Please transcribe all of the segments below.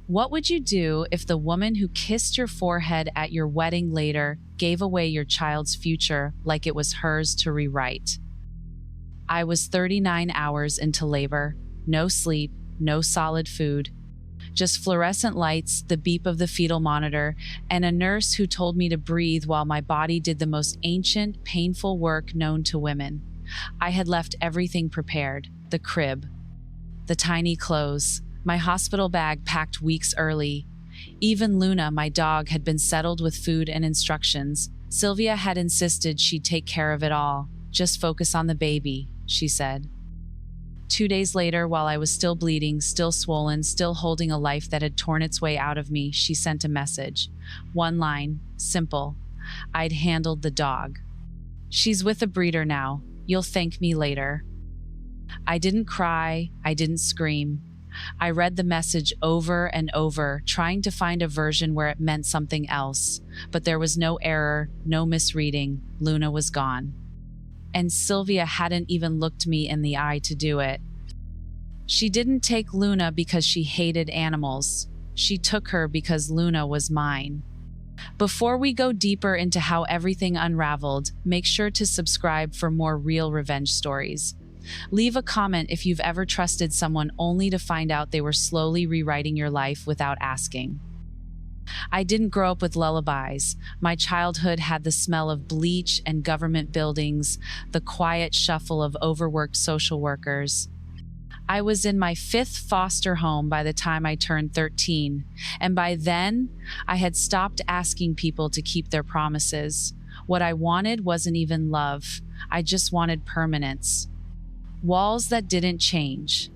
What would you do if the woman who kissed your forehead at your wedding later gave away your child's future like it was hers to rewrite? I was 39 hours into labor, no sleep, no solid food, just fluorescent lights, the beep of the fetal monitor, and a nurse who told me to breathe while my body did the most ancient, painful work known to women. I had left everything prepared: the crib, the tiny clothes, my hospital bag packed weeks early. Even Luna, my dog, had been settled with food and instructions. Sylvia had insisted she'd take care of it all. Just focus on the baby, she said. 2 days later, while I was still bleeding, still swollen, still holding a life that had torn its way out of me, she sent a message. One line, simple. I'd handled the dog. She's with a breeder now. You'll thank me later. I didn't cry. I didn't scream. I read the message over and over, trying to find a version where it meant something else. But there was no error, no misreading. Luna was gone. And Sylvia hadn't even looked me in the eye to do it. She didn't take Luna because she hated animals. She took her because Luna was mine. Before we go deeper into how everything unraveled, make sure to subscribe for more real revenge stories. Leave a comment if you've ever trusted someone only to find out they were slowly rewriting your life without asking. I didn't grow up with lullabies. My childhood had the smell of bleach and government buildings, the quiet shuffle of overworked social workers. I was in my 5th foster home by the time I turned 13, and by then, I had stopped asking people to keep their promises. What I wanted wasn't even love. I just wanted permanence. Walls that didn't change.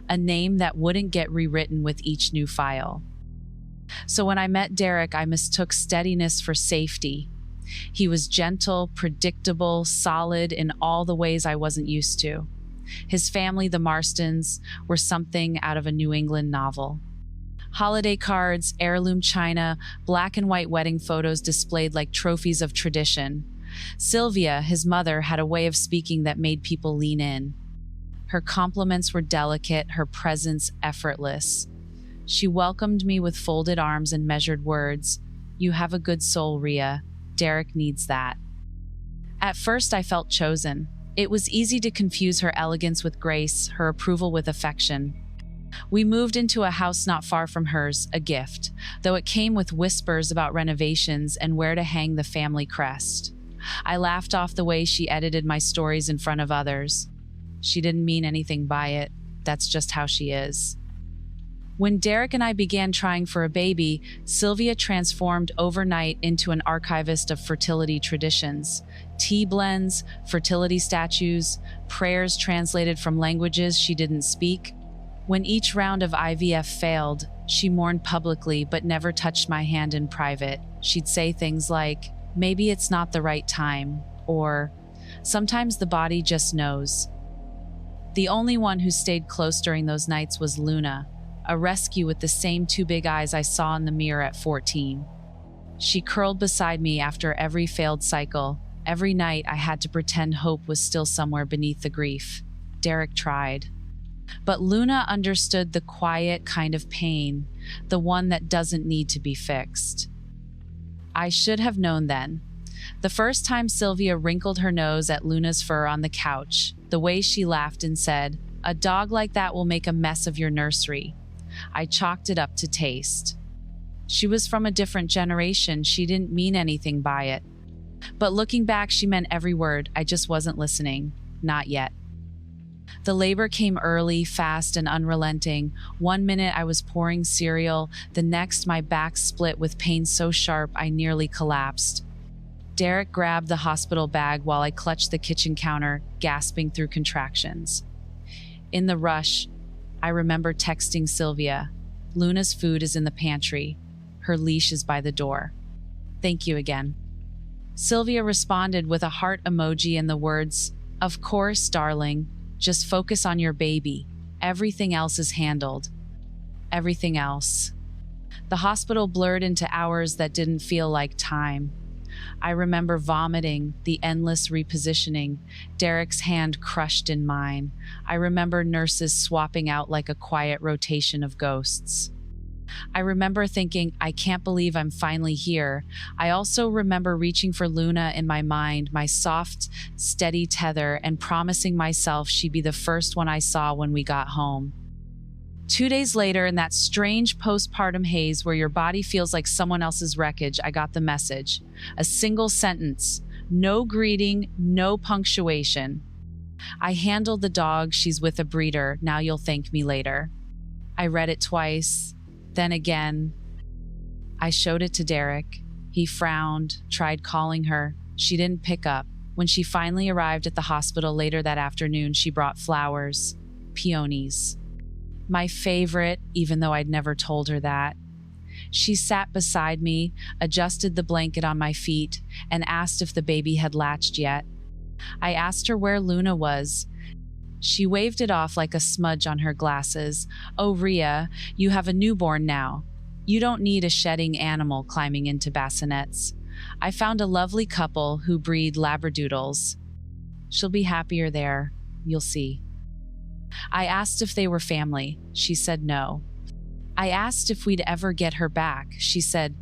A name that wouldn't get rewritten with each new file. So when I met Derek, I mistook steadiness for safety. He was gentle, predictable, solid in all the ways I wasn't used to. His family, the Marstons, were something out of a New England novel. Holiday cards, heirloom china, black and white wedding photos displayed like trophies of tradition. Sylvia, his mother, had a way of speaking that made people lean in. Her compliments were delicate, her presence effortless. She welcomed me with folded arms and measured words. You have a good soul, Rhea. Derek needs that. At first, I felt chosen. It was easy to confuse her elegance with grace, her approval with affection. We moved into a house not far from hers, a gift, though it came with whispers about renovations and where to hang the family crest. I laughed off the way she edited my stories in front of others. She didn't mean anything by it. That's just how she is. When Derek and I began trying for a baby, Sylvia transformed overnight into an archivist of fertility traditions. Tea blends, fertility statues, prayers translated from languages she didn't speak. When each round of IVF failed, she mourned publicly but never touched my hand in private. She'd say things like, "Maybe it's not the right time," or, "Sometimes the body just knows." The only one who stayed close during those nights was Luna, a rescue with the same 2 big eyes I saw in the mirror at 14. She curled beside me after every failed cycle. Every night I had to pretend hope was still somewhere beneath the grief. Derek tried. But Luna understood the quiet kind of pain, the one that doesn't need to be fixed. I should have known then. The first time Sylvia wrinkled her nose at Luna's fur on the couch, the way she laughed and said, "A dog like that will make a mess of your nursery," I chalked it up to taste. She was from a different generation. She didn't mean anything by it. But looking back, she meant every word. I just wasn't listening. Not yet. The labor came early, fast, and unrelenting. 1 minute I was pouring cereal. The next, my back split with pain so sharp I nearly collapsed. Derek grabbed the hospital bag while I clutched the kitchen counter, gasping through contractions. In the rush, I remember texting Sylvia. Luna's food is in the pantry. Her leash is by the door. Thank you again. Sylvia responded with a heart emoji and the words, "Of course, darling. Just focus on your baby. Everything else is handled." Everything else. The hospital blurred into hours that didn't feel like time. I remember vomiting, the endless repositioning, Derek's hand crushed in mine. I remember nurses swapping out like a quiet rotation of ghosts. I remember thinking, I can't believe I'm finally here. I also remember reaching for Luna in my mind, my soft, steady tether, and promising myself she'd be the first one I saw when we got home. 2 days later, in that strange postpartum haze where your body feels like someone else's wreckage, I got the message. A single sentence. No greeting, no punctuation. I handled the dog. She's with a breeder. Now you'll thank me later. I read it twice, then again. I showed it to Derek. He frowned, tried calling her. She didn't pick up. When she finally arrived at the hospital later that afternoon, she brought flowers, peonies. My favorite, even though I'd never told her that. She sat beside me, adjusted the blanket on my feet, and asked if the baby had latched yet. I asked her where Luna was. She waved it off like a smudge on her glasses. Oh, Rhea, you have a newborn now. You don't need a shedding animal climbing into bassinets. I found a lovely couple who breed labradoodles. She'll be happier there. You'll see. I asked if they were family. She said no. I asked if we'd ever get her back. She said,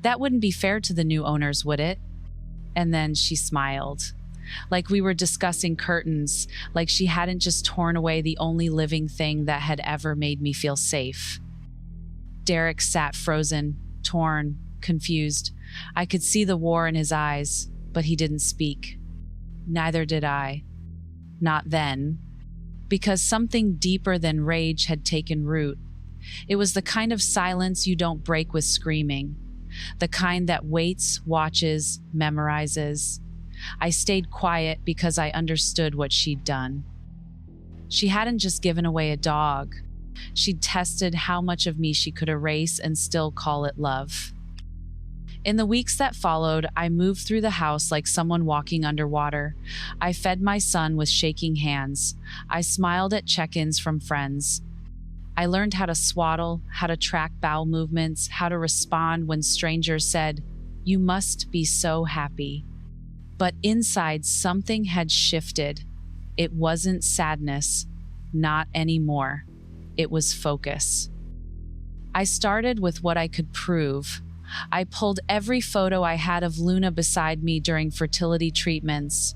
that wouldn't be fair to the new owners, would it? And then she smiled. Like we were discussing curtains, like she hadn't just torn away the only living thing that had ever made me feel safe. Derek sat frozen, torn, confused. I could see the war in his eyes, but he didn't speak. Neither did I. Not then. Because something deeper than rage had taken root. It was the kind of silence you don't break with screaming. The kind that waits, watches, memorizes. I stayed quiet because I understood what she'd done. She hadn't just given away a dog. She'd tested how much of me she could erase and still call it love. In the weeks that followed, I moved through the house like someone walking underwater. I fed my son with shaking hands. I smiled at check-ins from friends. I learned how to swaddle, how to track bowel movements, how to respond when strangers said, "You must be so happy." But inside, something had shifted. It wasn't sadness, not anymore. It was focus. I started with what I could prove. I pulled every photo I had of Luna beside me during fertility treatments,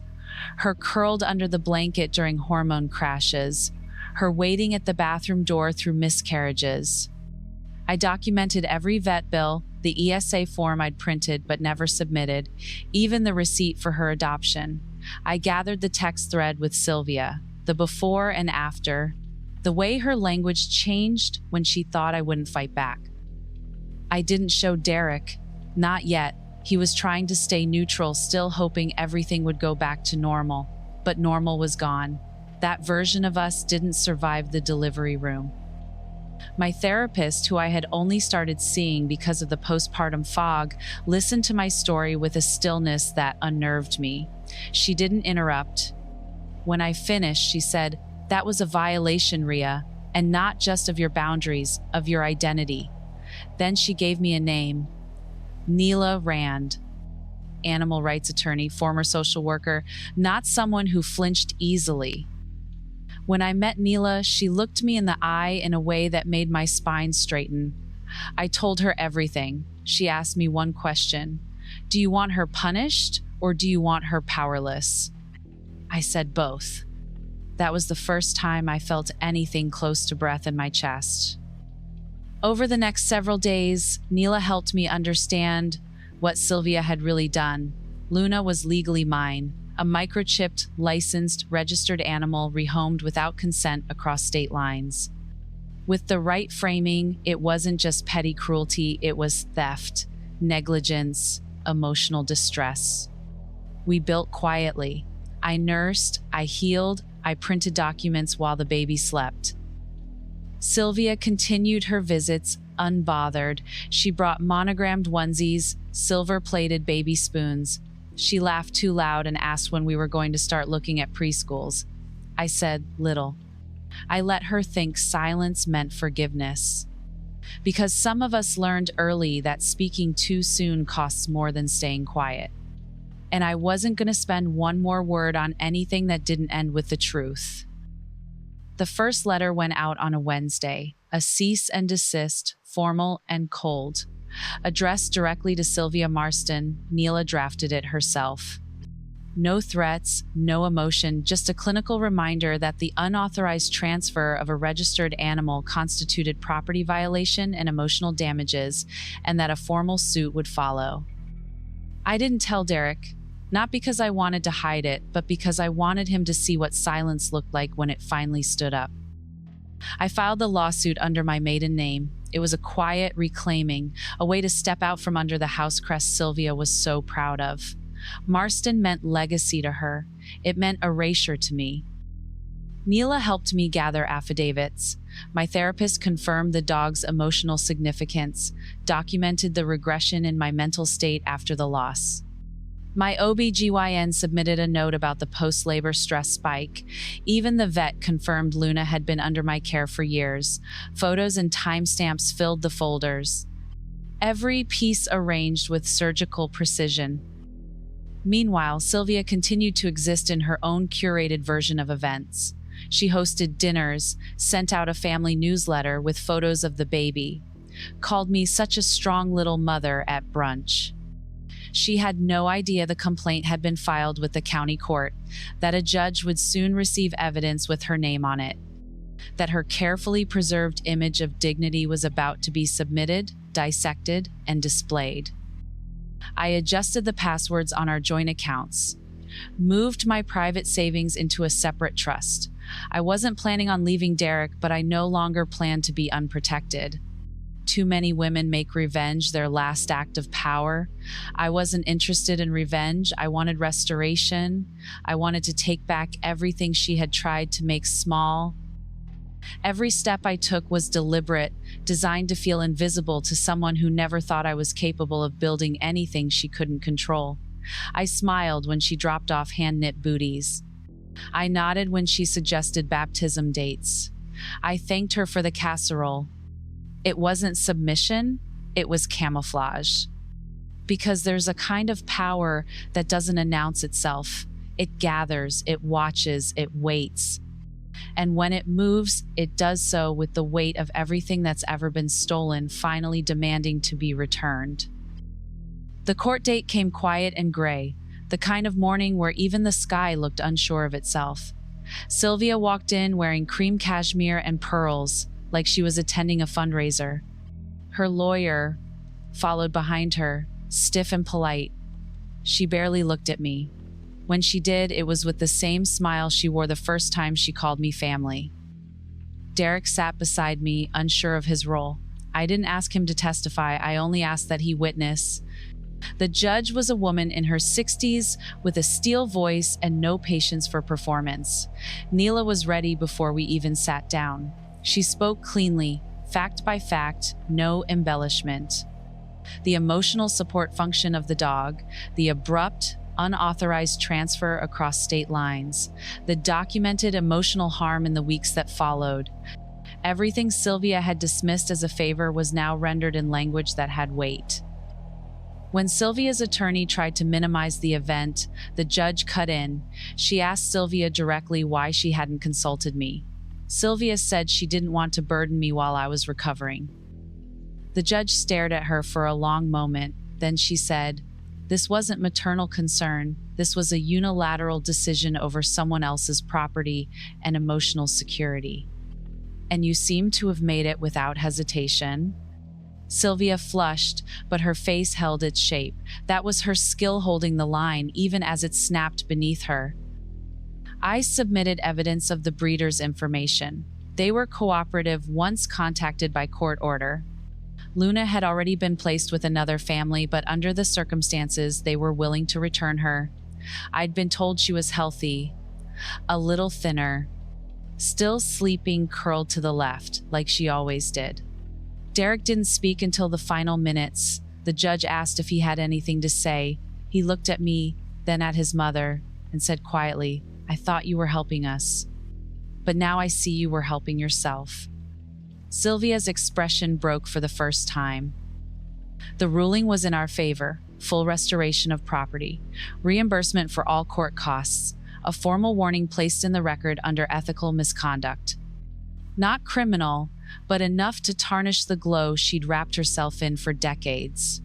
her curled under the blanket during hormone crashes, her waiting at the bathroom door through miscarriages. I documented every vet bill, the ESA form I'd printed but never submitted, even the receipt for her adoption. I gathered the text thread with Sylvia, the before and after, the way her language changed when she thought I wouldn't fight back. I didn't show Derek, not yet. He was trying to stay neutral, still hoping everything would go back to normal. But normal was gone. That version of us didn't survive the delivery room. My therapist, who I had only started seeing because of the postpartum fog, listened to my story with a stillness that unnerved me. She didn't interrupt. When I finished, she said, "That was a violation, Rhea, and not just of your boundaries, of your identity." Then she gave me a name, Neela Rand, animal rights attorney, former social worker, not someone who flinched easily. When I met Neela, she looked me in the eye in a way that made my spine straighten. I told her everything. She asked me one question. Do you want her punished or do you want her powerless? I said both. That was the first time I felt anything close to breath in my chest. Over the next several days, Neela helped me understand what Sylvia had really done. Luna was legally mine, a microchipped, licensed, registered animal rehomed without consent across state lines. With the right framing, it wasn't just petty cruelty, it was theft, negligence, emotional distress. We built quietly. I nursed, I healed, I printed documents while the baby slept. Sylvia continued her visits unbothered. She brought monogrammed onesies, silver-plated baby spoons. She laughed too loud and asked when we were going to start looking at preschools. I said little. I let her think silence meant forgiveness. Because some of us learned early that speaking too soon costs more than staying quiet. And I wasn't going to spend one more word on anything that didn't end with the truth. The first letter went out on a Wednesday, a cease and desist, formal and cold. Addressed directly to Sylvia Marston, Neela drafted it herself. No threats, no emotion, just a clinical reminder that the unauthorized transfer of a registered animal constituted property violation and emotional damages, and that a formal suit would follow. I didn't tell Derek, not because I wanted to hide it, but because I wanted him to see what silence looked like when it finally stood up. I filed the lawsuit under my maiden name. It was a quiet reclaiming, a way to step out from under the house crest Sylvia was so proud of. Marston meant legacy to her. It meant erasure to me. Neela helped me gather affidavits. My therapist confirmed the dog's emotional significance, documented the regression in my mental state after the loss. My OB/GYN submitted a note about the post-labor stress spike. Even the vet confirmed Luna had been under my care for years. Photos and timestamps filled the folders. Every piece arranged with surgical precision. Meanwhile, Sylvia continued to exist in her own curated version of events. She hosted dinners, sent out a family newsletter with photos of the baby, called me such a strong little mother at brunch. She had no idea the complaint had been filed with the county court, that a judge would soon receive evidence with her name on it, that her carefully preserved image of dignity was about to be submitted, dissected, and displayed. I adjusted the passwords on our joint accounts, moved my private savings into a separate trust. I wasn't planning on leaving Derek, but I no longer planned to be unprotected. Too many women make revenge their last act of power. I wasn't interested in revenge. I wanted restoration. I wanted to take back everything she had tried to make small. Every step I took was deliberate, designed to feel invisible to someone who never thought I was capable of building anything she couldn't control. I smiled when she dropped off hand-knit booties. I nodded when she suggested baptism dates. I thanked her for the casserole. It wasn't submission, it was camouflage. Because there's a kind of power that doesn't announce itself. It gathers, it watches, it waits. And when it moves, it does so with the weight of everything that's ever been stolen finally demanding to be returned. The court date came quiet and gray, the kind of morning where even the sky looked unsure of itself. Sylvia walked in wearing cream cashmere and pearls, like she was attending a fundraiser. Her lawyer followed behind her, stiff and polite. She barely looked at me. When she did, it was with the same smile she wore the first time she called me family. Derek sat beside me, unsure of his role. I didn't ask him to testify, I only asked that he witness. The judge was a woman in her 60s with a steel voice and no patience for performance. Neela was ready before we even sat down. She spoke cleanly, fact by fact, no embellishment. The emotional support function of the dog, the abrupt, unauthorized transfer across state lines, the documented emotional harm in the weeks that followed. Everything Sylvia had dismissed as a favor was now rendered in language that had weight. When Sylvia's attorney tried to minimize the event, the judge cut in. She asked Sylvia directly why she hadn't consulted me. Sylvia said she didn't want to burden me while I was recovering. The judge stared at her for a long moment. Then she said, "This wasn't maternal concern. This was a unilateral decision over someone else's property and emotional security. And you seem to have made it without hesitation." Sylvia flushed, but her face held its shape. That was her skill holding the line, even as it snapped beneath her. I submitted evidence of the breeder's information. They were cooperative once contacted by court order. Luna had already been placed with another family, but under the circumstances, they were willing to return her. I'd been told she was healthy, a little thinner, still sleeping curled to the left, like she always did. Derek didn't speak until the final minutes. The judge asked if he had anything to say. He looked at me, then at his mother, and said quietly, "I thought you were helping us, but now I see you were helping yourself." Sylvia's expression broke for the first time. The ruling was in our favor: full restoration of property, reimbursement for all court costs, a formal warning placed in the record under ethical misconduct. Not criminal, but enough to tarnish the glow she'd wrapped herself in for decades.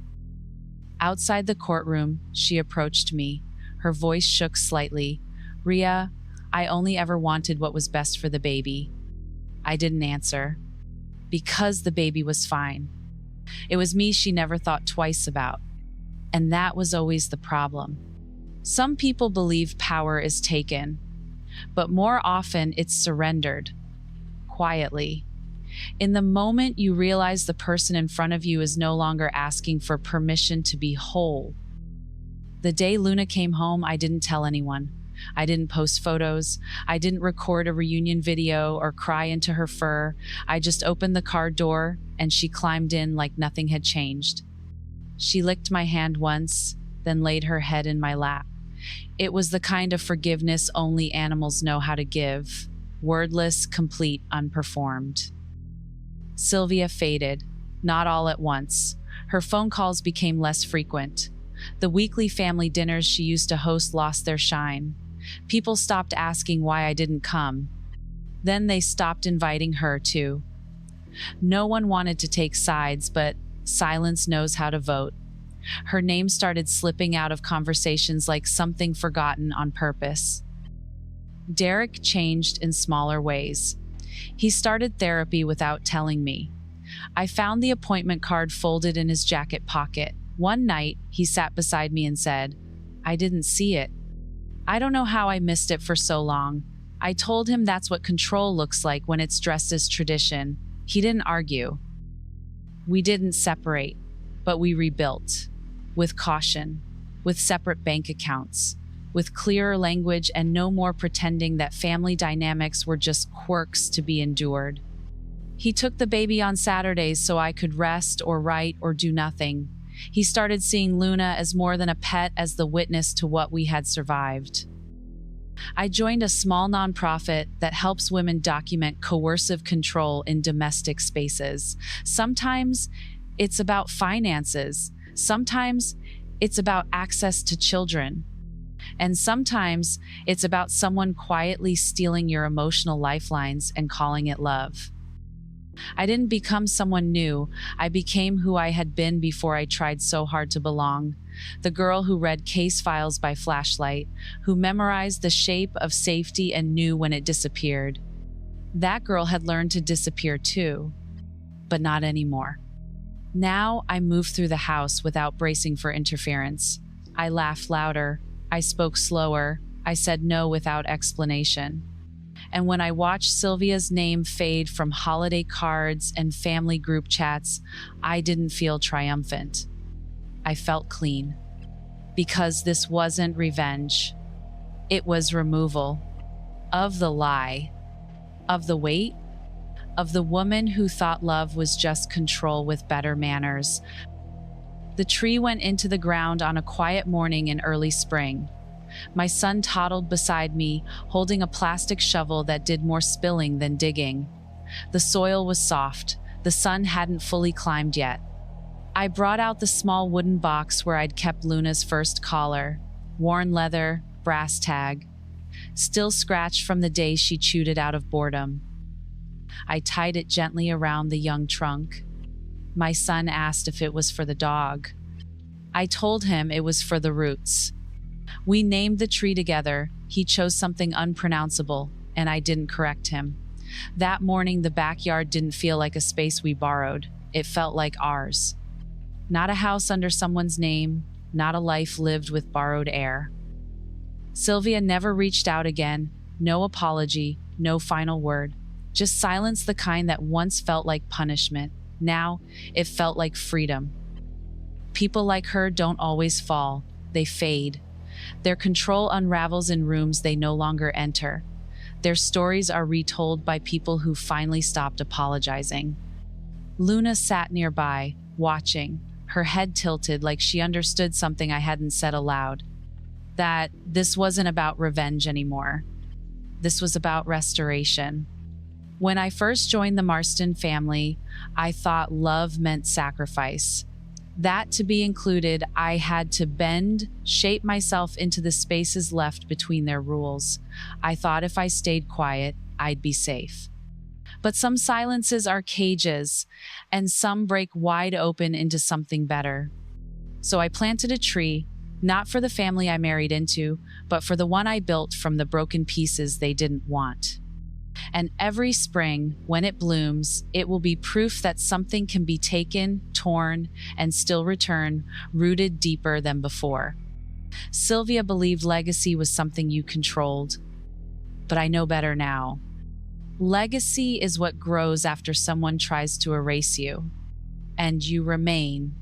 Outside the courtroom, she approached me. Her voice shook slightly. "Ria, I only ever wanted what was best for the baby." I didn't answer. Because the baby was fine. It was me she never thought twice about. And that was always the problem. Some people believe power is taken, but more often it's surrendered. Quietly. In the moment you realize the person in front of you is no longer asking for permission to be whole. The day Luna came home, I didn't tell anyone. I didn't post photos. I didn't record a reunion video or cry into her fur. I just opened the car door and she climbed in like nothing had changed. She licked my hand once, then laid her head in my lap. It was the kind of forgiveness only animals know how to give. Wordless, complete, unperformed. Sylvia faded, not all at once. Her phone calls became less frequent. The weekly family dinners she used to host lost their shine. People stopped asking why I didn't come. Then they stopped inviting her too. No one wanted to take sides, but silence knows how to vote. Her name started slipping out of conversations like something forgotten on purpose. Derek changed in smaller ways. He started therapy without telling me. I found the appointment card folded in his jacket pocket. One night, he sat beside me and said, "I didn't see it." I don't know how I missed it for so long. I told him that's what control looks like when it's dressed as tradition. He didn't argue. We didn't separate, but we rebuilt. With caution, with separate bank accounts, with clearer language and no more pretending that family dynamics were just quirks to be endured. He took the baby on Saturdays so I could rest or write or do nothing. He started seeing Luna as more than a pet, as the witness to what we had survived. I joined a small nonprofit that helps women document coercive control in domestic spaces. Sometimes it's about finances. Sometimes it's about access to children. And sometimes it's about someone quietly stealing your emotional lifelines and calling it love. I didn't become someone new. I became who I had been before I tried so hard to belong. The girl who read case files by flashlight, who memorized the shape of safety and knew when it disappeared. That girl had learned to disappear too, but not anymore. Now I moved through the house without bracing for interference. I laughed louder. I spoke slower. I said no without explanation. And when I watched Sylvia's name fade from holiday cards and family group chats, I didn't feel triumphant. I felt clean. Because this wasn't revenge. It was removal. Of the lie. Of the weight. Of the woman who thought love was just control with better manners. The tree went into the ground on a quiet morning in early spring. My son toddled beside me, holding a plastic shovel that did more spilling than digging. The soil was soft. The sun hadn't fully climbed yet. I brought out the small wooden box where I'd kept Luna's first collar. Worn leather, brass tag. Still scratched from the day she chewed it out of boredom. I tied it gently around the young trunk. My son asked if it was for the dog. I told him it was for the roots. We named the tree together. He chose something unpronounceable, and I didn't correct him. That morning, the backyard didn't feel like a space we borrowed. It felt like ours. Not a house under someone's name, not a life lived with borrowed air. Sylvia never reached out again. No apology, no final word. Just silence, the kind that once felt like punishment. Now, it felt like freedom. People like her don't always fall. They fade. Their control unravels in rooms they no longer enter. Their stories are retold by people who finally stopped apologizing. Luna sat nearby, watching, her head tilted like she understood something I hadn't said aloud. That this wasn't about revenge anymore. This was about restoration. When I first joined the Marston family, I thought love meant sacrifice. That to be included, I had to bend, shape myself into the spaces left between their rules. I thought if I stayed quiet, I'd be safe. But some silences are cages, and some break wide open into something better. So I planted a tree, not for the family I married into, but for the one I built from the broken pieces they didn't want. And every spring, when it blooms, it will be proof that something can be taken, torn, and still return, rooted deeper than before. Sylvia believed legacy was something you controlled, but I know better now. Legacy is what grows after someone tries to erase you, and you remain